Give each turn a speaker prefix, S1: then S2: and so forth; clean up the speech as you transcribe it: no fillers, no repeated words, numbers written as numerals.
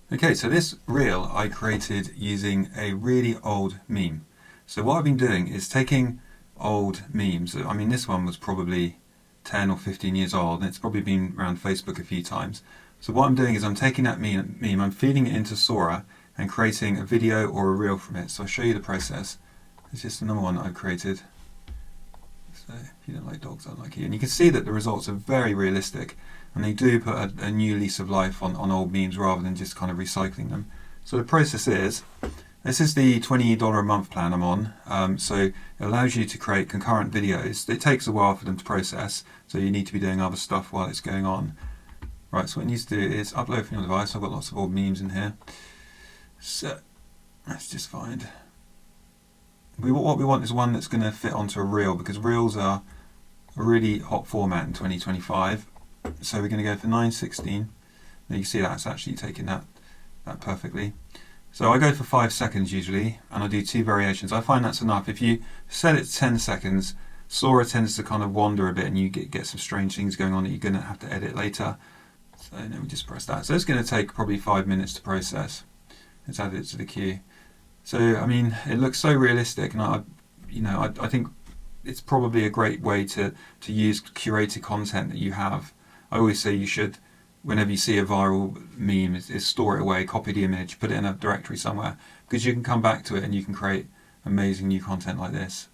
S1: Okay, so this reel I created using a really old meme. So what I've been doing is taking old memes. I mean, this one was probably 10 or 15 years old, and it's probably been around Facebook a few times. So what I'm doing is I'm taking that meme, I'm feeding it into Sora and creating a video or a reel from it. So I'll show you the process. It's just another one that I've created. So if you don't like dogs, I don't like you. And you can see that the results are very realistic, and they do put a new lease of life on old memes rather than just kind of recycling them. So the process is, this is the $20 a month plan I'm on. So it allows you to create concurrent videos. It takes a while for them to process, so you need to be doing other stuff while it's going on. Right, so what it needs to do is upload from your device. I've got lots of old memes in here. So let's just find. What we want is one that's going to fit onto a reel, because reels are a really hot format in 2025. So we're going to go for 9:16. Now you see that's actually taking that perfectly. So I go for 5 seconds usually, and I do 2 variations. I find that's enough. If you set it to 10 seconds, Sora tends to kind of wander a bit, and you get some strange things going on that you're going to have to edit later. So then we just press that. So it's going to take probably 5 minutes to process. Let's add it to the queue. So I mean, it looks so realistic, and I think it's probably a great way to use curated content that you have. I always say you should, whenever you see a viral meme, is store it away, copy the image, put it in a directory somewhere, because you can come back to it and you can create amazing new content like this.